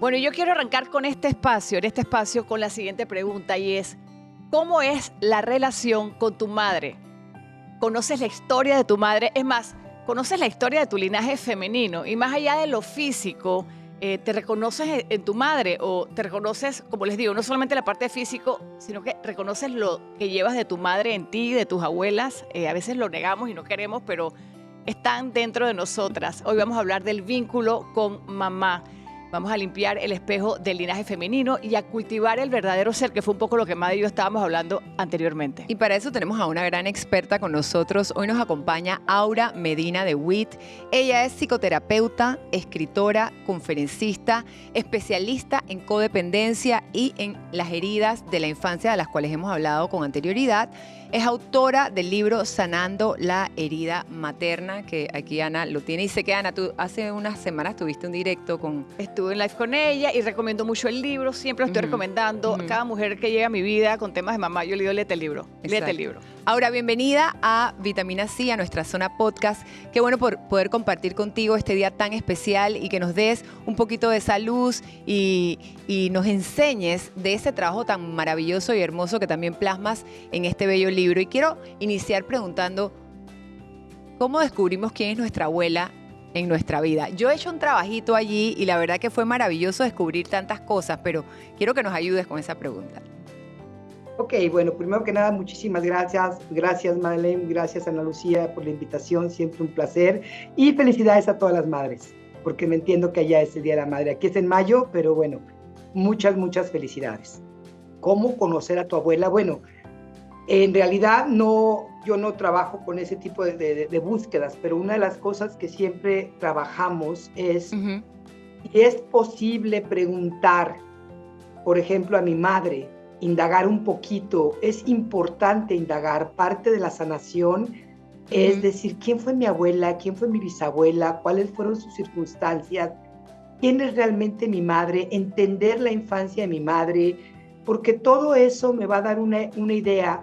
Bueno, yo quiero arrancar con en este espacio, con la siguiente pregunta y es, ¿cómo es la relación con tu madre? ¿Conoces la historia de tu madre? Es más, ¿conoces la historia de tu linaje femenino? Y más allá de lo físico, ¿te reconoces en tu madre o te reconoces, como les digo, no solamente la parte físico, sino que reconoces lo que llevas de tu madre en ti, de tus abuelas? A veces lo negamos y no queremos, pero están dentro de nosotras. Hoy vamos a hablar del vínculo con mamá. Vamos a limpiar el espejo del linaje femenino y a cultivar el verdadero ser, que fue un poco lo que Madre y yo estábamos hablando anteriormente. Y para eso tenemos a una gran experta con nosotros. Hoy nos acompaña Aura Medina de Witt. Ella es psicoterapeuta, escritora, conferencista, especialista en codependencia y en las heridas de la infancia de las cuales hemos hablado con anterioridad. Es autora del libro Sanando la herida materna, que aquí Ana lo tiene. Y sé que Ana, tú hace unas semanas tuviste un directo con... Estuve en live con ella y recomiendo mucho el libro. Siempre lo estoy recomendando. A cada mujer que llega a mi vida con temas de mamá, yo le digo, léete el libro. Léete el libro. Ahora, bienvenida a Vitamina C, a nuestra zona podcast. Qué bueno por poder compartir contigo este día tan especial y que nos des un poquito de esa luz y nos enseñes de ese trabajo tan maravilloso y hermoso que también plasmas en este bello libro. Y quiero iniciar preguntando, ¿cómo descubrimos quién es nuestra abuela en nuestra vida? Yo he hecho un trabajito allí y la verdad que fue maravilloso descubrir tantas cosas, pero quiero que nos ayudes con esa pregunta. Ok, bueno, primero que nada, muchísimas gracias. Gracias, Madeleine. Gracias, Ana Lucía, por la invitación. Siempre un placer. Y felicidades a todas las madres, porque me entiendo que allá es el Día de la Madre. Aquí es en mayo, pero bueno, muchas, muchas felicidades. ¿Cómo conocer a tu abuela? Bueno, en realidad yo no trabajo con ese tipo de búsquedas, pero una de las cosas que siempre trabajamos es, si es posible preguntar, por ejemplo, a mi madre, indagar un poquito. Es importante indagar. Parte de la sanación es decir, ¿quién fue mi abuela? ¿Quién fue mi bisabuela? ¿Cuáles fueron sus circunstancias? ¿Quién es realmente mi madre? Entender la infancia de mi madre, porque todo eso me va a dar una idea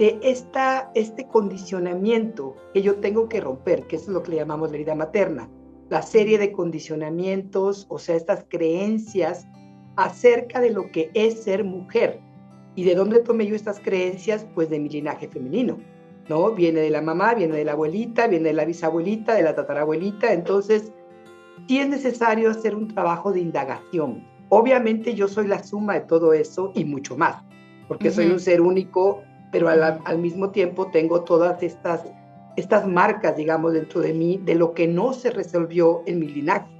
de este condicionamiento que yo tengo que romper, que es lo que le llamamos la herida materna. La serie de condicionamientos, o sea, estas creencias acerca de lo que es ser mujer. ¿Y de dónde tomé yo estas creencias? Pues de mi linaje femenino, ¿no? Viene de la mamá, viene de la abuelita, viene de la bisabuelita, de la tatarabuelita. Entonces, sí es necesario hacer un trabajo de indagación. Obviamente yo soy la suma de todo eso y mucho más, porque soy un ser único, pero al mismo tiempo tengo todas estas marcas, digamos, dentro de mí, de lo que no se resolvió en mi linaje.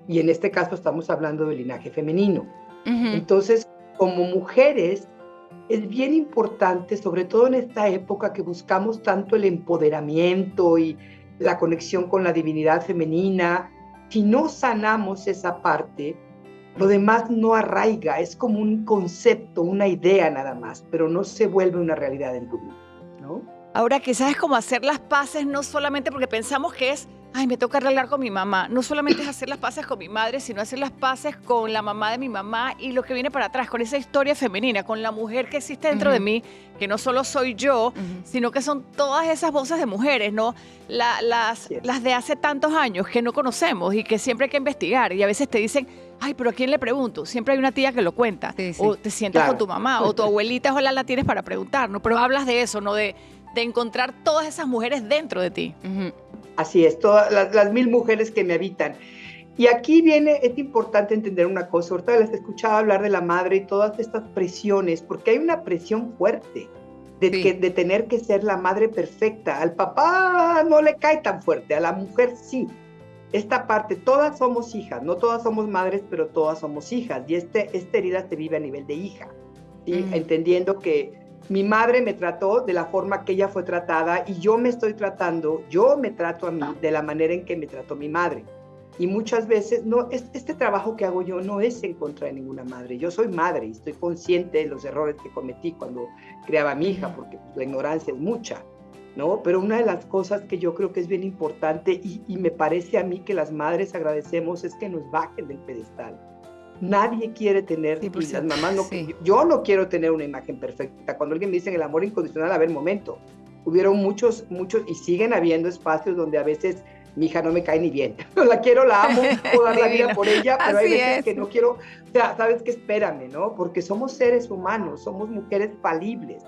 Y en este caso estamos hablando del linaje femenino. Entonces, como mujeres, es bien importante, sobre todo en esta época que buscamos tanto el empoderamiento y la conexión con la divinidad femenina. Si no sanamos esa parte, lo demás no arraiga, es como un concepto, una idea nada más, pero no se vuelve una realidad en tu vida, ¿no? Ahora, quizás es como hacer las paces, no solamente porque pensamos que es, ay, me toca arreglar con mi mamá. No solamente es hacer las paces con mi madre, sino hacer las paces con la mamá de mi mamá y lo que viene para atrás, con esa historia femenina, con la mujer que existe dentro de mí, que no solo soy yo, sino que son todas esas voces de mujeres, ¿no? Las de hace tantos años que no conocemos y que siempre hay que investigar. Y a veces te dicen, ay, pero ¿a quién le pregunto? Siempre hay una tía que lo cuenta. Sí, sí. O te sientas con tu mamá, o tu abuelita, ojalá la tienes para preguntar, ¿no? Pero hablas de eso, ¿no? De encontrar todas esas mujeres dentro de ti. Así es, todas las 1000 mujeres que me habitan. Y aquí es importante entender una cosa. Ahorita les he escuchado hablar de la madre y todas estas presiones, porque hay una presión fuerte de tener que ser la madre perfecta. Al papá no le cae tan fuerte, a la mujer sí. Esta parte, todas somos hijas, no todas somos madres, pero todas somos hijas. Y esta herida se vive a nivel de hija, ¿sí? Entendiendo que mi madre me trató de la forma que ella fue tratada y yo me trato a mí de la manera en que me trató mi madre. Y muchas veces, este trabajo que hago yo no es en contra de ninguna madre. Yo soy madre y estoy consciente de los errores que cometí cuando criaba a mi hija, porque pues, la ignorancia es mucha, ¿no? Pero una de las cosas que yo creo que es bien importante y me parece a mí que las madres agradecemos es que nos bajen del pedestal. Nadie quiere tener, y las mamás yo no quiero tener una imagen perfecta. Cuando alguien me dice el amor incondicional, a ver, momento, hubieron muchos, y siguen habiendo espacios donde a veces mi hija no me cae ni bien. No la quiero, la amo, puedo dar la vida por ella, pero hay Así veces es. que no quiero, o sea, ¿sabes qué? Espérame, ¿no? Porque somos seres humanos, somos mujeres falibles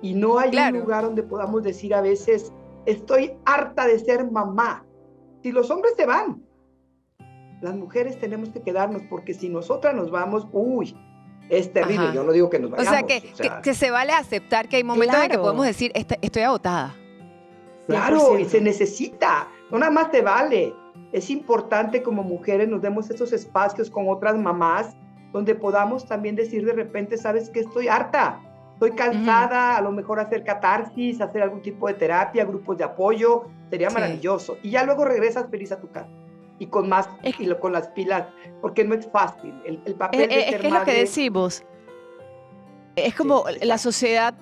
y no hay un Claro. lugar donde podamos decir a veces, estoy harta de ser mamá. Si los hombres se van, las mujeres tenemos que quedarnos, porque si nosotras nos vamos, uy, es terrible. Ajá. Yo no digo que nos O sea, vayamos. que se vale aceptar que hay momentos en que Claro. podemos decir, estoy agotada. Claro, y 100%. se necesita, no nada más te vale. Es importante como mujeres nos demos esos espacios con otras mamás donde podamos también decir de repente, ¿sabes qué? Estoy harta, estoy cansada, a lo mejor hacer catarsis, hacer algún tipo de terapia, grupos de apoyo, sería Sí. maravilloso. Y ya luego regresas feliz a tu casa y con más, con las pilas, porque no es fácil. El papel de Es ser que es lo que madre. decimos. Es como Sí, la exacto. sociedad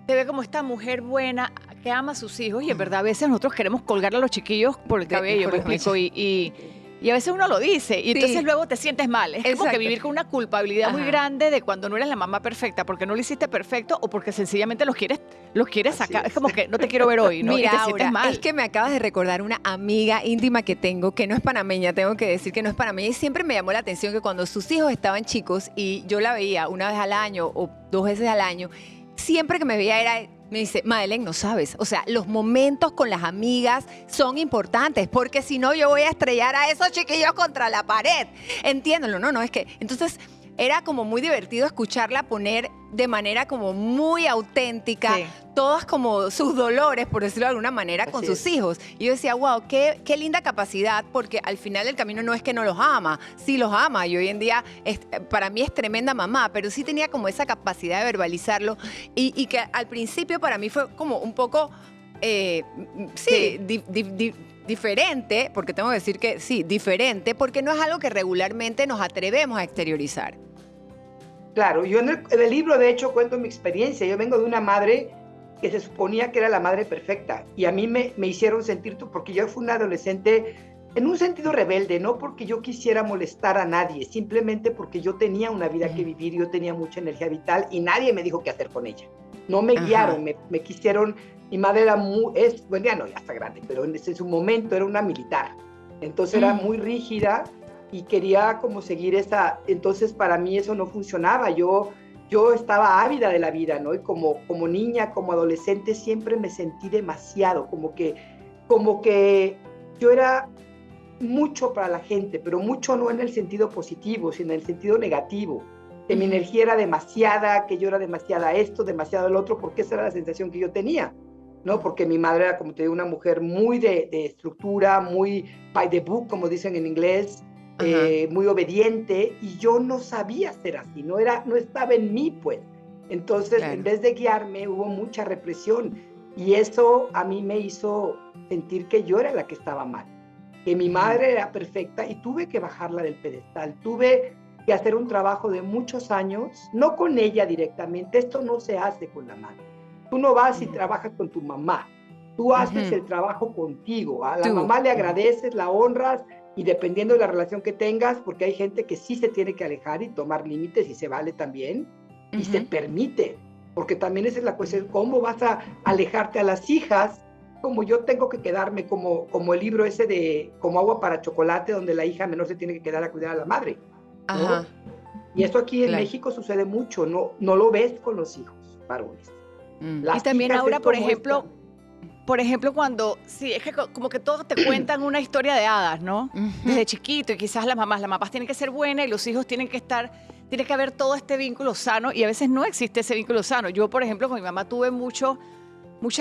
te ve como esta mujer buena que ama a sus hijos y en verdad a veces nosotros queremos colgar a los chiquillos por el cabello, por me los explico, y a veces uno lo dice y entonces Sí. luego te sientes mal. Es como que Exacto. vivir con una culpabilidad muy Ajá. grande de cuando no eres la mamá perfecta, porque no lo hiciste perfecto o porque sencillamente los quieres Así sacar. es. Es como que no te quiero ver hoy, ¿no? Mira, y te sientes Aura, mal. es que me acabas de recordar una amiga íntima que tengo, que no es panameña, tengo que decir que no es panameña, y siempre me llamó la atención que cuando sus hijos estaban chicos y yo la veía una vez al año o 2 veces al año, siempre que me veía me dice, Madeleine, no sabes, o sea, los momentos con las amigas son importantes, porque si no yo voy a estrellar a esos chiquillos contra la pared. Entiéndelo, no, es que, entonces era como muy divertido escucharla poner de manera como muy auténtica, Sí. todas como sus dolores, por decirlo de alguna manera, con Así sus es. hijos. Y yo decía, wow, qué linda capacidad, porque al final del camino no es que no los ama, sí los ama. Y hoy en día, para mí es tremenda mamá, pero sí tenía como esa capacidad de verbalizarlo. Y que al principio para mí fue como un poco, Sí. diferente, porque tengo que decir que sí, diferente, porque no es algo que regularmente nos atrevemos a exteriorizar. Claro, yo en el libro de hecho cuento mi experiencia. Yo vengo de una madre que se suponía que era la madre perfecta y a mí me hicieron sentir, porque yo fui una adolescente en un sentido rebelde, no porque yo quisiera molestar a nadie, simplemente porque yo tenía una vida que vivir, yo tenía mucha energía vital y nadie me dijo qué hacer con ella. No me Ajá. guiaron, me quisieron. Mi madre era bueno, ya no, ya está grande, pero en su momento era una militar. Entonces era muy rígida y quería como seguir esa. Entonces para mí eso no funcionaba. Yo estaba ávida de la vida, ¿no? Y como niña, como adolescente, siempre me sentí demasiado, como que yo era mucho para la gente, pero mucho no en el sentido positivo, sino en el sentido negativo. Que mi energía era demasiada, que yo era demasiada esto, demasiado el otro, porque esa era la sensación que yo tenía, ¿no? Porque mi madre era, como te digo, una mujer muy de estructura, muy by the book, como dicen en inglés, muy obediente, y yo no sabía ser así, no estaba en mí, pues. Entonces, Claro. en vez de guiarme, hubo mucha represión, y eso a mí me hizo sentir que yo era la que estaba mal, que mi madre era perfecta, y tuve que bajarla del pedestal, tuve que hacer un trabajo de muchos años, no con ella directamente, esto no se hace con la madre. Tú no vas y trabajas con tu mamá, tú haces el trabajo contigo, a la mamá le agradeces, la honras, y dependiendo de la relación que tengas, porque hay gente que sí se tiene que alejar y tomar límites, y se vale también, y se permite, porque también esa es la cuestión, ¿cómo vas a alejarte a las hijas? Como yo tengo que quedarme, como el libro ese de Como agua para chocolate, donde la hija menor se tiene que quedar a cuidar a la madre, ¿no? Ajá. Y esto aquí en Claro. México sucede mucho, no lo ves con los hijos varones. Y también ahora, por ejemplo, cuando, sí, es que como que todos te cuentan una historia de hadas, ¿no? Desde chiquito, y quizás las mamás tienen que ser buenas y los hijos tiene que haber todo este vínculo sano, y a veces no existe ese vínculo sano. Yo, por ejemplo, con mi mamá tuve mucha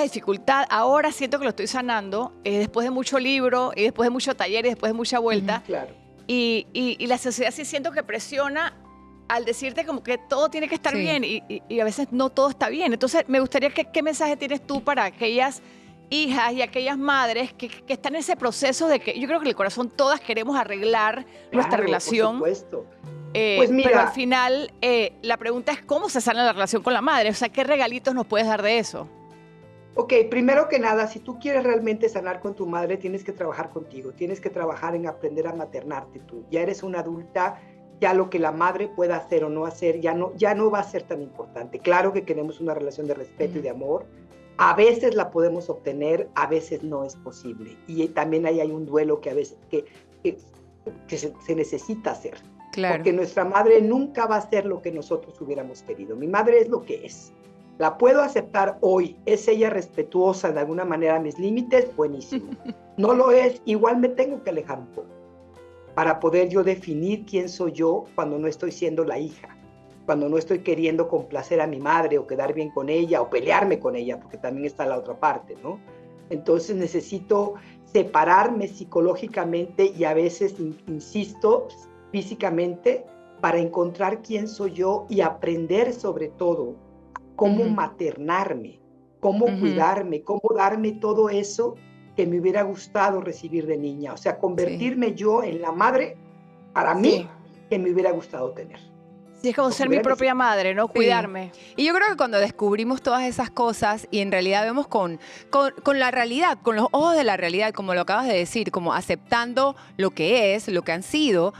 dificultad. Ahora siento que lo estoy sanando, después de mucho libro, y después de mucho taller, y después de mucha vuelta. Claro. Y la sociedad sí siento que presiona al decirte como que todo tiene que estar Sí. bien, y a veces no todo está bien. Entonces, me gustaría ¿qué mensaje tienes tú para aquellas hijas y aquellas madres que están en ese proceso de que yo creo que en el corazón todas queremos arreglar nuestra relación? Por supuesto. Pues mira, pero al final la pregunta es cómo se sana la relación con la madre. O sea, ¿qué regalitos nos puedes dar de eso? Ok, primero que nada, si tú quieres realmente sanar con tu madre, tienes que trabajar contigo, tienes que trabajar en aprender a maternarte tú. Ya eres una adulta, ya lo que la madre pueda hacer o no hacer ya no va a ser tan importante. Claro que queremos una relación de respeto y de amor, A veces la podemos obtener, a veces no es posible. Y también ahí hay un duelo que a veces que se necesita hacer. Claro. Porque nuestra madre nunca va a ser lo que nosotros hubiéramos querido. Mi madre es lo que es. La puedo aceptar hoy. ¿Es ella respetuosa de alguna manera a mis límites? Buenísimo. No lo es, igual me tengo que alejar un poco para poder yo definir quién soy yo cuando no estoy siendo la hija, cuando no estoy queriendo complacer a mi madre o quedar bien con ella o pelearme con ella, porque también está la otra parte, ¿no? Entonces necesito separarme psicológicamente y a veces, insisto, físicamente para encontrar quién soy yo y aprender sobre todo cómo maternarme, cómo cuidarme, cómo darme todo eso que me hubiera gustado recibir de niña. O sea, convertirme yo en la madre para mí que me hubiera gustado tener. Sí, es como ser mi propia madre, ¿no? Cuidarme. Y yo creo que cuando descubrimos todas esas cosas y en realidad vemos con la realidad, con los ojos de la realidad, como lo acabas de decir, como aceptando lo que es, lo que han sido,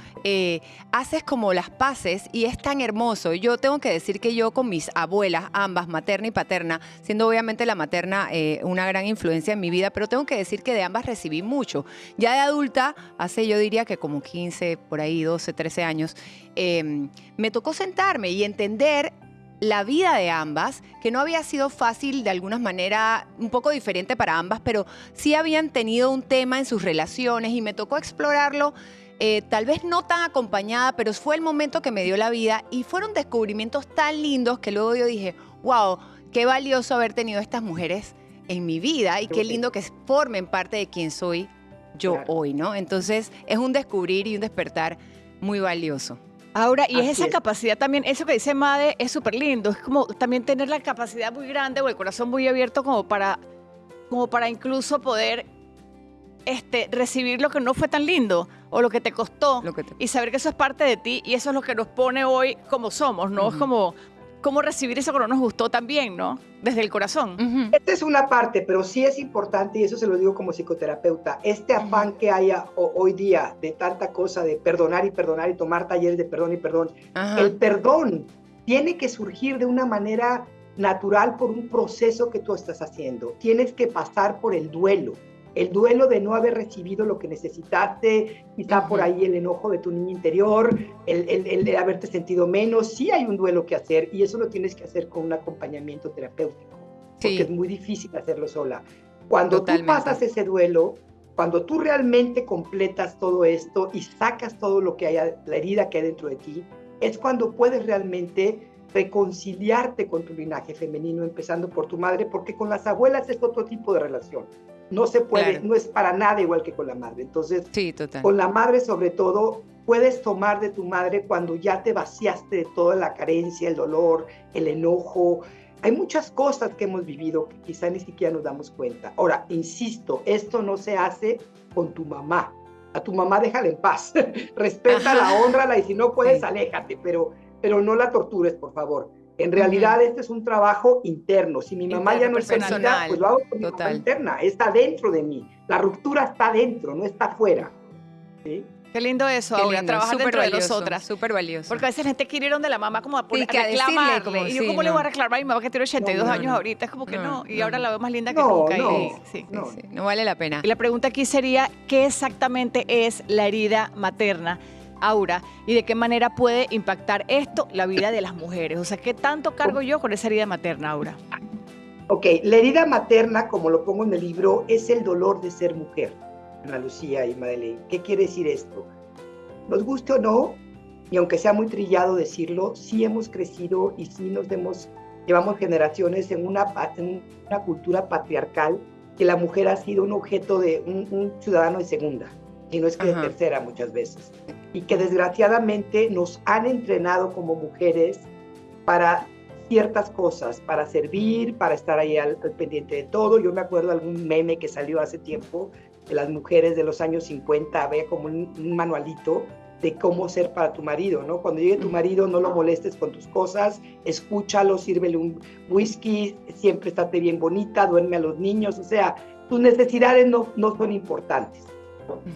haces como las paces y es tan hermoso. Yo tengo que decir que yo con mis abuelas, ambas, materna y paterna, siendo obviamente la materna una gran influencia en mi vida, pero tengo que decir que de ambas recibí mucho. Ya de adulta, hace yo diría que como 15, por ahí 12, 13 años, me tocó sentarme y entender la vida de ambas, que no había sido fácil de alguna manera, un poco diferente para ambas, pero sí habían tenido un tema en sus relaciones y me tocó explorarlo, tal vez no tan acompañada, pero fue el momento que me dio la vida y fueron descubrimientos tan lindos que luego yo dije, wow, qué valioso haber tenido estas mujeres en mi vida y qué lindo que formen parte de quien soy yo hoy, ¿no? Entonces es un descubrir y un despertar muy valioso. Aura, y es esa capacidad también, eso que dice Made es súper lindo, es como también tener la capacidad muy grande o el corazón muy abierto como para incluso poder recibir lo que no fue tan lindo o lo que te costó y saber que eso es parte de ti y eso es lo que nos pone hoy como somos, ¿no? Es como recibir eso que no nos gustó también, ¿no? Desde el corazón. Esta es una parte, pero sí es importante, y eso se lo digo como psicoterapeuta, este afán que haya hoy día de tanta cosa de perdonar y tomar talleres de perdón y perdón. El perdón tiene que surgir de una manera natural por un proceso que tú estás haciendo. Tienes que pasar por el duelo de no haber recibido lo que necesitaste, quizá por ahí el enojo de tu niño interior, el haberte sentido menos. Sí hay un duelo que hacer y eso lo tienes que hacer con un acompañamiento terapéutico, porque es muy difícil hacerlo sola. Cuando tú pasas ese duelo, cuando tú realmente completas todo esto y sacas todo lo que haya, la herida que hay dentro de ti, es cuando puedes realmente reconciliarte con tu linaje femenino, empezando por tu madre, porque con las abuelas es otro tipo de relación. No se puede, no es para nada igual que con la madre. Entonces, con la madre sobre todo, puedes tomar de tu madre cuando ya te vaciaste de toda la carencia, el dolor, el enojo. Hay muchas cosas que hemos vivido que quizá ni siquiera nos damos cuenta. Ahora, insisto, esto no se hace con tu mamá. A tu mamá déjala en paz. Respétala, hónrala y si no puedes, aléjate, pero no la tortures, por favor. En realidad, este es un trabajo interno. Si mi mamá ya no está en mi vida, pues lo hago con mi mamá interna. Está dentro de mí. La ruptura está dentro, no está afuera. ¿Sí? Qué lindo eso, Aura, trabajar dentro de nosotras. Súper valioso. Porque a veces la gente quiere ir donde la mamá como a reclamarle. Y yo, ¿cómo le voy a reclamar a mi mamá que tiene 82 años ahorita? Es como que no. Y ahora la veo más linda que nunca. No vale la pena. Y la pregunta aquí sería, ¿qué exactamente es la herida materna, Aura, y de qué manera puede impactar esto la vida de las mujeres? O sea, ¿qué tanto cargo yo con esa herida materna, Aura? Ok, la herida materna, como lo pongo en el libro, es el dolor de ser mujer, Ana Lucía y Madeleine. ¿Qué quiere decir esto? Nos guste o no, y aunque sea muy trillado decirlo, sí hemos crecido y sí llevamos generaciones en una cultura patriarcal que la mujer ha sido un objeto de un ciudadano de segunda, y no es que de tercera muchas veces. Y que desgraciadamente nos han entrenado como mujeres para ciertas cosas, para servir, para estar ahí al pendiente de todo. Yo me acuerdo de algún meme que salió hace tiempo de las mujeres de los años 50, había como un manualito de cómo ser para tu marido, ¿no? Cuando llegue tu marido, no lo molestes con tus cosas, escúchalo, sírvele un whisky, siempre estate bien bonita, duerme a los niños, o sea, tus necesidades no son importantes.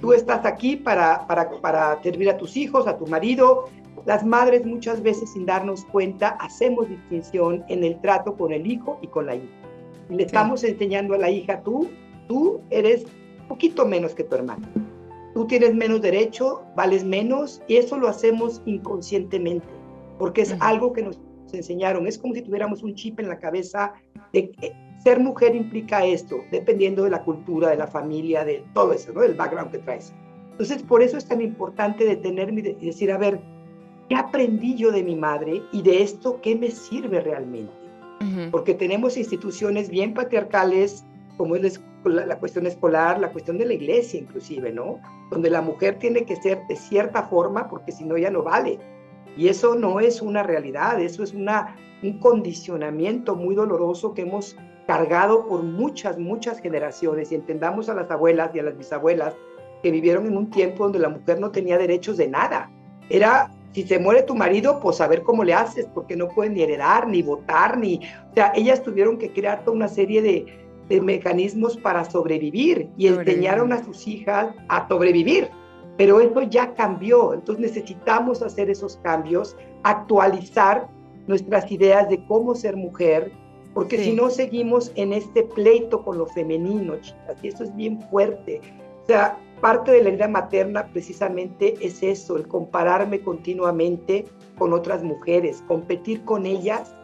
Tú estás aquí para servir a tus hijos, a tu marido. Las madres muchas veces sin darnos cuenta hacemos distinción en el trato con el hijo y con la hija. Y le estamos enseñando a la hija, tú eres un poquito menos que tu hermano. Tú tienes menos derecho, vales menos, y eso lo hacemos inconscientemente, porque es algo que nos enseñaron. Es como si tuviéramos un chip en la cabeza de que ser mujer implica esto, dependiendo de la cultura, de la familia, de todo eso, ¿no? Del background que traes. Entonces, por eso es tan importante detenerme y decir, a ver, ¿qué aprendí yo de mi madre? Y de esto, ¿qué me sirve realmente? Porque tenemos instituciones bien patriarcales, como es la cuestión escolar, la cuestión de la iglesia inclusive, ¿no? Donde la mujer tiene que ser de cierta forma, porque si no ya no vale. Y eso no es una realidad, eso es un condicionamiento muy doloroso que hemos cargado por muchas generaciones. Y entendamos a las abuelas y a las bisabuelas que vivieron en un tiempo donde la mujer no tenía derechos de nada. Era, si se muere tu marido, pues a ver cómo le haces, porque no pueden ni heredar, ni votar, o sea, ellas tuvieron que crear toda una serie de mecanismos para sobrevivir y enseñaron a sus hijas a sobrevivir. Pero eso ya cambió, entonces necesitamos hacer esos cambios, actualizar nuestras ideas de cómo ser mujer, porque si no seguimos en este pleito con lo femenino, chicas, y eso es bien fuerte. O sea, parte de la herida materna precisamente es eso, el compararme continuamente con otras mujeres, competir con ellas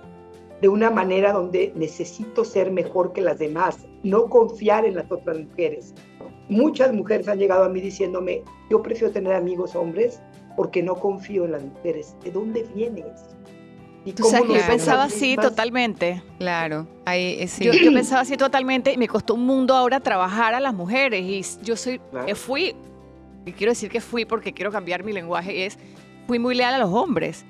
de una manera donde necesito ser mejor que las demás, no confiar en las otras mujeres. Muchas mujeres han llegado a mí diciéndome, yo prefiero tener amigos hombres porque no confío en las mujeres. ¿De dónde viene eso? ¿Y tú sabes que yo pensaba así totalmente? Claro. Ahí, sí. Yo pensaba así totalmente y me costó un mundo ahora trabajar a las mujeres. Y yo fui, y quiero decir que fui porque quiero cambiar mi lenguaje, fui muy leal a los hombres.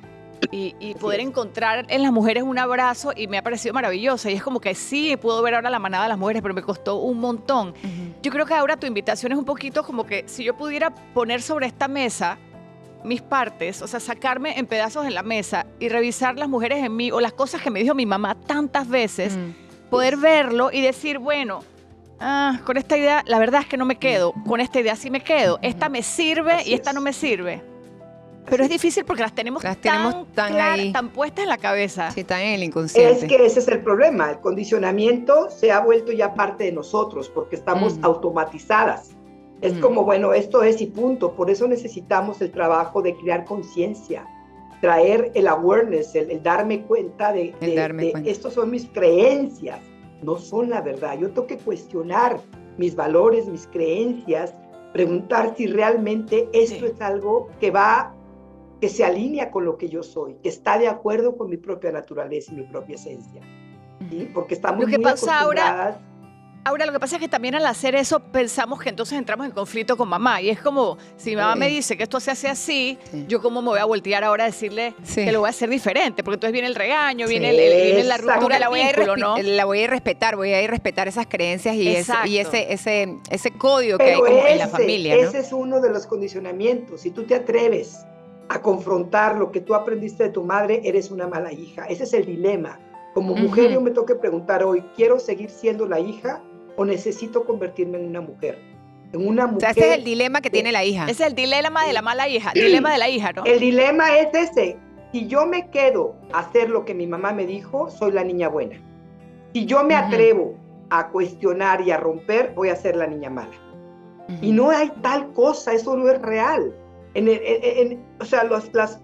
Y poder encontrar en las mujeres un abrazo y me ha parecido maravilloso. Y es como que sí, puedo ver ahora la manada de las mujeres, pero me costó un montón. Yo creo que ahora tu invitación es un poquito como que si yo pudiera poner sobre esta mesa mis partes, o sea, sacarme en pedazos en la mesa y revisar las mujeres en mí o las cosas que me dijo mi mamá tantas veces, poder verlo y decir, bueno, con esta idea la verdad es que no me quedo, con esta idea sí me quedo, esta me sirve y esta no me sirve. Pero es difícil porque las tenemos tan puestas en la cabeza. Sí, tan en el inconsciente. Es que ese es el problema. El condicionamiento se ha vuelto ya parte de nosotros porque estamos automatizadas. Es como, bueno, esto es y punto. Por eso necesitamos el trabajo de crear conciencia, traer el awareness, el darme cuenta de estos son mis creencias, no son la verdad. Yo tengo que cuestionar mis valores, mis creencias, preguntar si realmente esto es algo que se alinea con lo que yo soy, que está de acuerdo con mi propia naturaleza y mi propia esencia. ¿Sí? Porque estamos muy acostumbradas. Ahora, lo que pasa es que también al hacer eso pensamos que entonces entramos en conflicto con mamá. Y es como, si mi mamá me dice que esto se hace así, yo cómo me voy a voltear ahora a decirle que lo voy a hacer diferente. Porque entonces viene el regaño, viene la ruptura del vínculo, ¿no? La voy a ir respetar, esas creencias y ese código que hay como en la familia, ¿no? Ese es uno de los condicionamientos. Si tú te atreves a confrontar lo que tú aprendiste de tu madre, eres una mala hija. Ese es el dilema. Como mujer yo me tengo que preguntar hoy, ¿quiero seguir siendo la hija o necesito convertirme en una mujer? En una mujer. O sea, ese es el dilema que tiene la hija. Ese es el dilema de la mala hija, dilema de la hija, ¿no? El dilema es ese. Si yo me quedo a hacer lo que mi mamá me dijo, soy la niña buena. Si yo me atrevo a cuestionar y a romper, voy a ser la niña mala. Y no hay tal cosa, eso no es real. O sea,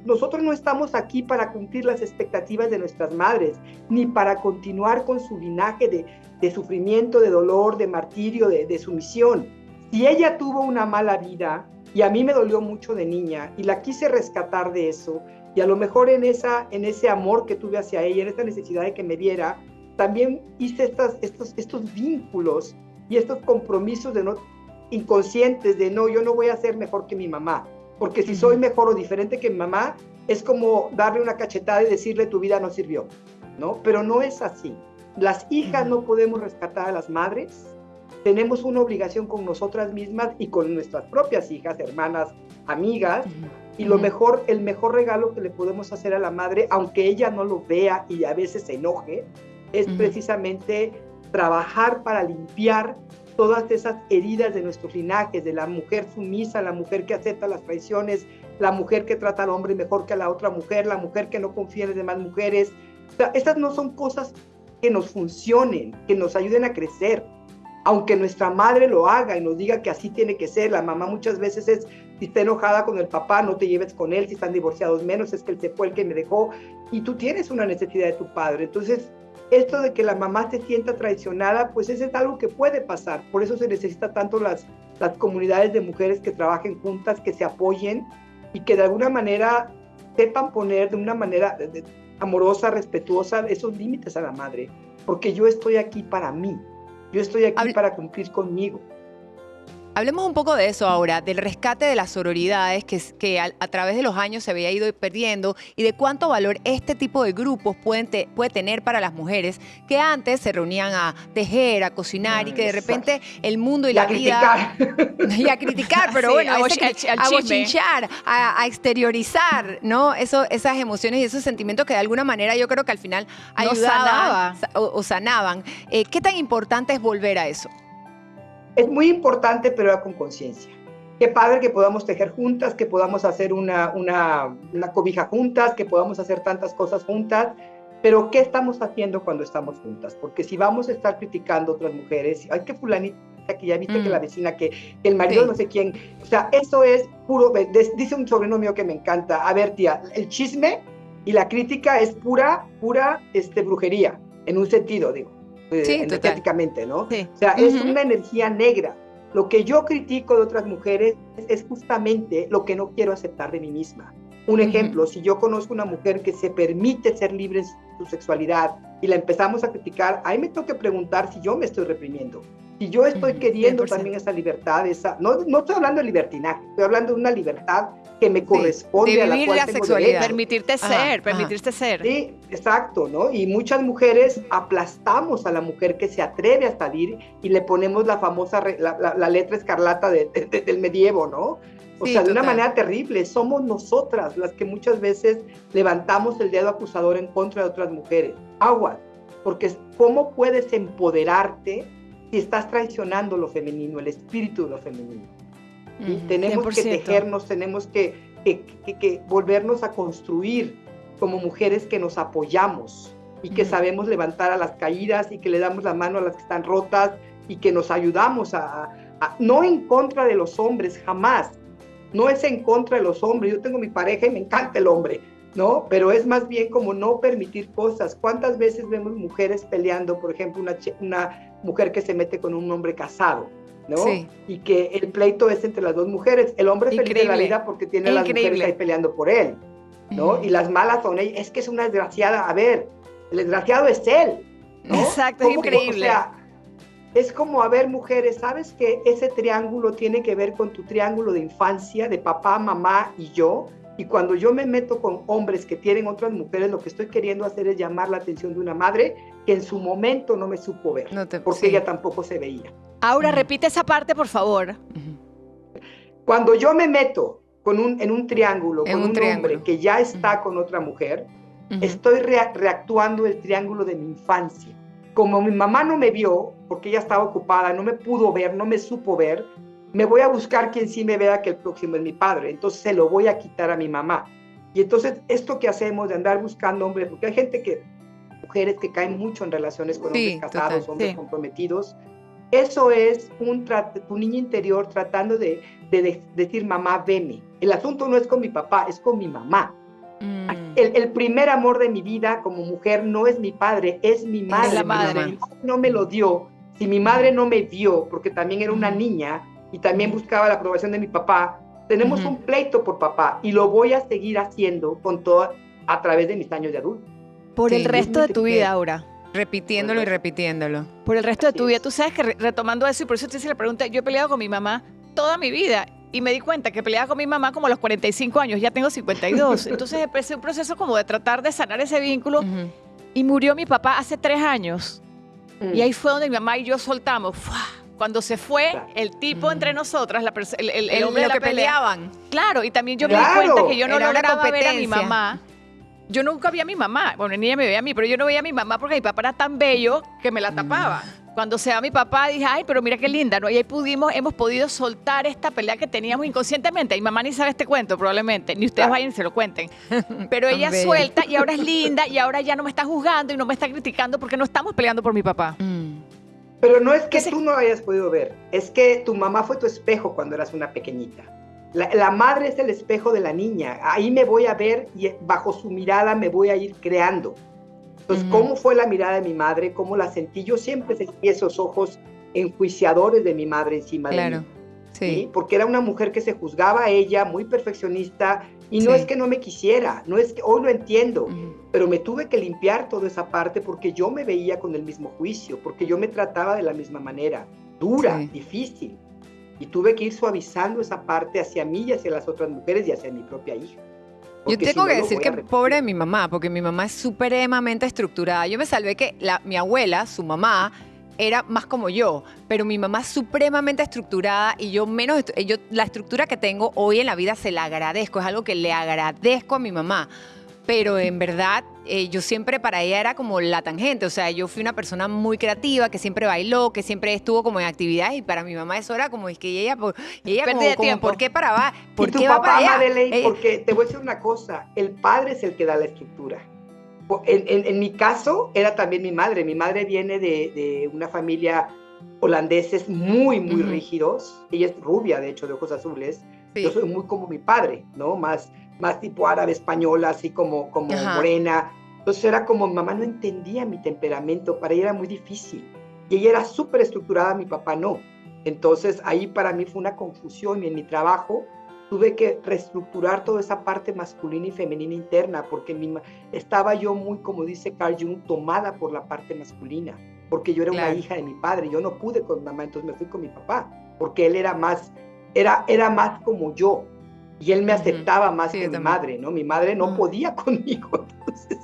nosotros no estamos aquí para cumplir las expectativas de nuestras madres, ni para continuar con su linaje de sufrimiento, de dolor, de martirio, de sumisión. Si ella tuvo una mala vida, y a mí me dolió mucho de niña, y la quise rescatar de eso, y a lo mejor en ese amor que tuve hacia ella, en esa necesidad de que me viera, también hice estos vínculos y estos compromisos inconscientes de no, yo no voy a ser mejor que mi mamá. Porque si soy mejor o diferente que mi mamá, es como darle una cachetada y decirle tu vida no sirvió, ¿no? Pero no es así. Las hijas no podemos rescatar a las madres. Tenemos una obligación con nosotras mismas y con nuestras propias hijas, hermanas, amigas. Y el mejor regalo que le podemos hacer a la madre, aunque ella no lo vea y a veces se enoje, es precisamente trabajar para limpiar todas esas heridas de nuestros linajes, de la mujer sumisa, la mujer que acepta las traiciones, la mujer que trata al hombre mejor que a la otra mujer, la mujer que no confía en las demás mujeres. O sea, estas no son cosas que nos funcionen, que nos ayuden a crecer. Aunque nuestra madre lo haga y nos diga que así tiene que ser, la mamá muchas veces es, si está enojada con el papá, no te lleves con él, si están divorciados menos, es que él se fue el que me dejó, y tú tienes una necesidad de tu padre. Entonces, esto de que la mamá se sienta traicionada, pues eso es algo que puede pasar. Por eso se necesita tanto las comunidades de mujeres que trabajen juntas, que se apoyen y que de alguna manera sepan poner de una manera amorosa, respetuosa, esos límites a la madre. Porque yo estoy aquí para mí. Yo estoy aquí para cumplir conmigo. Hablemos un poco de eso ahora, del rescate de las sororidades que a través de los años se había ido perdiendo y de cuánto valor este tipo de grupos puede tener para las mujeres que antes se reunían a tejer, a cocinar y que de repente el mundo y la vida... Y a criticar, pero sí, bueno, a bochinchar, a exteriorizar, ¿no? Esas emociones y esos sentimientos que de alguna manera yo creo que al final ayudaban o sanaban. ¿Qué tan importante es volver a eso? Es muy importante, pero con conciencia. Qué padre que podamos tejer juntas, que podamos hacer una cobija juntas, que podamos hacer tantas cosas juntas, pero ¿qué estamos haciendo cuando estamos juntas? Porque si vamos a estar criticando a otras mujeres, ay, que fulanita, que ya viste que la vecina, que el marido no sé quién, o sea, eso es puro, dice un sobrino mío que me encanta, a ver tía, el chisme y la crítica es pura brujería, en un sentido, digo. Sí, energéticamente, ¿no? Sí. O sea, es una energía negra. Lo que yo critico de otras mujeres es justamente lo que no quiero aceptar de mí misma. Un ejemplo, si yo conozco una mujer que se permite ser libre en su sexualidad y la empezamos a criticar, ahí me tengo que preguntar si yo me estoy reprimiendo. Si yo estoy queriendo 100%. También esa libertad, no estoy hablando de libertinaje, estoy hablando de una libertad que me corresponde de a la vivir cual la tengo sexualidad. derecho. Permitirte ser. Sí, exacto, ¿no? Y muchas mujeres aplastamos a la mujer que se atreve a salir y le ponemos la famosa, la letra escarlata del medievo, ¿no? O sea, de una manera terrible. Somos nosotras las que muchas veces levantamos el dedo acusador en contra de otras mujeres. Aguas, porque ¿cómo puedes empoderarte si estás traicionando lo femenino, el espíritu de lo femenino? ¿Sí? Tenemos 100%. Que tejernos, tenemos que volvernos a construir como mujeres que nos apoyamos y que sabemos levantar a las caídas y que le damos la mano a las que están rotas y que nos ayudamos no en contra de los hombres, jamás. No es en contra de los hombres. Yo tengo mi pareja y me encanta el hombre, ¿no? Pero es más bien como no permitir cosas. ¿Cuántas veces vemos mujeres peleando, por ejemplo, una mujer que se mete con un hombre casado, ¿no? Sí. Y que el pleito es entre las dos mujeres. El hombre feliz de la vida porque tiene a las mujeres ahí peleando por él, ¿no? Y las malas son ellas. Es que es una desgraciada. A ver, el desgraciado es él, ¿no? Exacto, es increíble. O sea, es como, a ver, mujeres, ¿sabes que ese triángulo tiene que ver con tu triángulo de infancia, de papá, mamá y yo? Y cuando yo me meto con hombres que tienen otras mujeres, lo que estoy queriendo hacer es llamar la atención de una madre que en su momento no me supo ver, porque ella tampoco se veía. Aura, repite esa parte, por favor. Cuando yo me meto en un triángulo con un hombre que ya está con otra mujer, estoy reactuando el triángulo de mi infancia. Como mi mamá no me vio, porque ella estaba ocupada, no me pudo ver, no me supo ver, me voy a buscar quien sí me vea que el próximo es mi padre. Entonces se lo voy a quitar a mi mamá. Y entonces esto que hacemos de andar buscando hombres, porque hay mujeres que caen mucho en relaciones con hombres casados, hombres comprometidos. Eso es tu niña interior tratando de decir, mamá, veme. El asunto no es con mi papá, es con mi mamá. El primer amor de mi vida como mujer no es mi padre, es mi madre. Es la madre. Mi madre no me lo dio. Si mi madre no me vio, porque también era una niña y también buscaba la aprobación de mi papá, tenemos un pleito por papá y lo voy a seguir haciendo a través de mis años de adulto. Por el resto de tu vida, Aura. Repitiéndolo y repitiéndolo. Por el resto de tu vida. Tú sabes que retomando eso, y por eso te hice la pregunta, yo he peleado con mi mamá toda mi vida y me di cuenta que peleaba con mi mamá como a los 45 años, ya tengo 52. Entonces empecé un proceso como de tratar de sanar ese vínculo y murió mi papá hace 3 años. Y ahí fue donde mi mamá y yo soltamos. Cuando se fue el tipo entre nosotras, el hombre lo que peleaban. Claro, y también yo me di cuenta que yo no lograba ver a mi mamá yo nunca vi a mi mamá. Bueno, ni ella me veía a mí, pero yo no veía a mi mamá porque mi papá era tan bello que me la tapaba. Cuando se va mi papá, dije, ay, pero mira qué linda, ¿no? Y ahí hemos podido soltar esta pelea que teníamos inconscientemente. Y mamá ni sabe este cuento, probablemente. Ni ustedes vayan y se lo cuenten. Pero ella suelta y ahora es linda y ahora ya no me está juzgando y no me está criticando porque no estamos peleando por mi papá. Pero no es que tú no hayas podido ver, es que tu mamá fue tu espejo cuando eras una pequeñita. La madre es el espejo de la niña. Ahí me voy a ver y bajo su mirada me voy a ir creando. Entonces, ¿cómo fue la mirada de mi madre? ¿Cómo la sentí? Yo siempre sentí esos ojos enjuiciadores de mi madre encima de mí. ¿Sí? Porque era una mujer que se juzgaba a ella, muy perfeccionista, y no es que no me quisiera, no es que hoy lo entiendo, pero me tuve que limpiar toda esa parte porque yo me veía con el mismo juicio, porque yo me trataba de la misma manera, dura, difícil, y tuve que ir suavizando esa parte hacia mí y hacia las otras mujeres y hacia mi propia hija. Yo tengo que decir que pobre de mi mamá, porque mi mamá es supremamente estructurada. Yo me salvé que mi abuela, su mamá, era más como yo, pero mi mamá es supremamente estructurada y yo menos. La estructura que tengo hoy en la vida se la agradezco, es algo que le agradezco a mi mamá. Pero en verdad, yo siempre para ella era como la tangente. O sea, yo fui una persona muy creativa, que siempre bailó, que siempre estuvo como en actividades. Y para mi mamá eso era como, es que ella como ¿por qué para va? ¿Por qué va para allá? Madeleine, porque te voy a decir una cosa, el padre es el que da la estructura. En mi caso, era también mi madre. Mi madre viene de una familia holandeses muy, muy rígidos. Ella es rubia, de hecho, de ojos azules. Yo soy muy como mi padre, ¿no? Más tipo árabe, española, así como morena. Entonces era como, mi mamá no entendía mi temperamento, para ella era muy difícil. Y ella era súper estructurada, mi papá no. Entonces ahí para mí fue una confusión y en mi trabajo tuve que reestructurar toda esa parte masculina y femenina interna, porque estaba yo muy, como dice Carl Jung, tomada por la parte masculina, porque yo era una hija de mi padre, yo no pude con mamá, entonces me fui con mi papá, porque él era más como yo, y él me aceptaba más que mi madre, ¿no? Mi madre no podía conmigo, entonces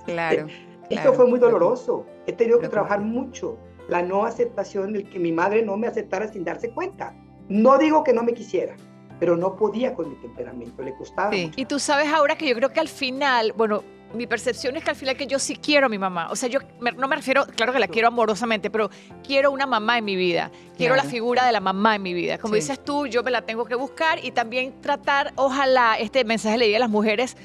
esto fue muy doloroso. He tenido que trabajar mucho la no aceptación, el que mi madre no me aceptara sin darse cuenta. No digo que no me quisiera, pero no podía con mi temperamento, le costaba mucho. Y tú sabes ahora que yo creo que al final, bueno, mi percepción es que al final que yo sí quiero a mi mamá. O sea, yo no me refiero, claro que la quiero amorosamente, pero quiero una mamá en mi vida. Quiero la figura de la mamá en mi vida. Como dices tú, yo me la tengo que buscar y también tratar, ojalá, este mensaje le diga a las mujeres,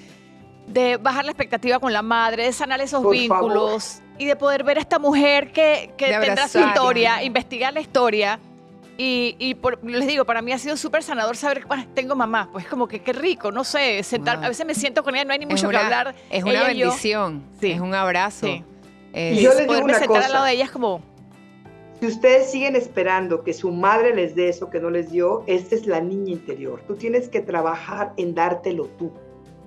de bajar la expectativa con la madre, de sanar esos vínculos y de poder ver a esta mujer que tendrá su historia, investigar la historia. Les digo, para mí ha sido súper sanador saber que tengo mamá. Pues como que qué rico, no sé, sentar. A veces me siento con ella, no hay ni mucho que hablar. Es una bendición, es un abrazo. Y yo les digo una cosa. Al lado de ella es como... Si ustedes siguen esperando que su madre les dé eso que no les dio, esta es la niña interior. Tú tienes que trabajar en dártelo tú.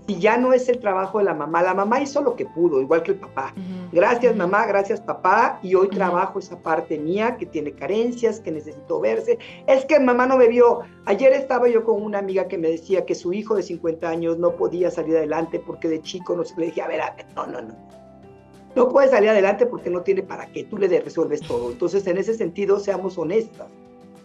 Si ya no es el trabajo de la mamá hizo lo que pudo, igual que el papá. Gracias mamá, gracias papá, y hoy trabajo esa parte mía que tiene carencias, que necesito verse. Es que mamá no me vio. Ayer estaba yo con una amiga que me decía que su hijo de 50 años no podía salir adelante porque de chico no se le dije, a ver, no. No puede salir adelante porque no tiene para qué, tú le resuelves todo. Entonces, en ese sentido, seamos honestas,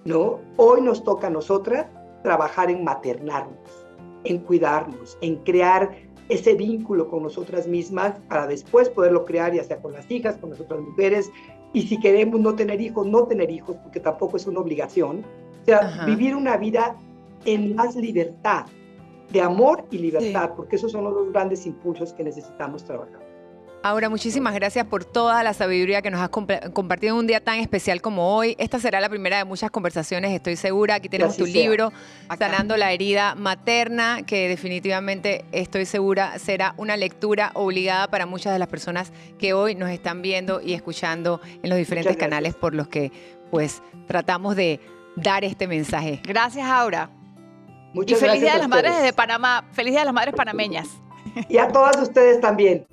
¿no? Hoy nos toca a nosotras trabajar en maternarnos, en cuidarnos, en crear ese vínculo con nosotras mismas para después poderlo crear ya sea con las hijas, con las otras mujeres, y si queremos no tener hijos, porque tampoco es una obligación. O sea, vivir una vida en más libertad, de amor y libertad, porque esos son los dos grandes impulsos que necesitamos trabajar. Aura, muchísimas gracias por toda la sabiduría que nos has compartido en un día tan especial como hoy. Esta será la primera de muchas conversaciones, estoy segura. Aquí tenemos tu libro, Sanando la herida materna, que definitivamente estoy segura será una lectura obligada para muchas de las personas que hoy nos están viendo y escuchando en los diferentes canales por los que pues tratamos de dar este mensaje. Gracias, Aura. Muchas gracias. Y feliz Día de las ustedes. Madres desde Panamá, feliz Día de las Madres panameñas. Y a todas ustedes también.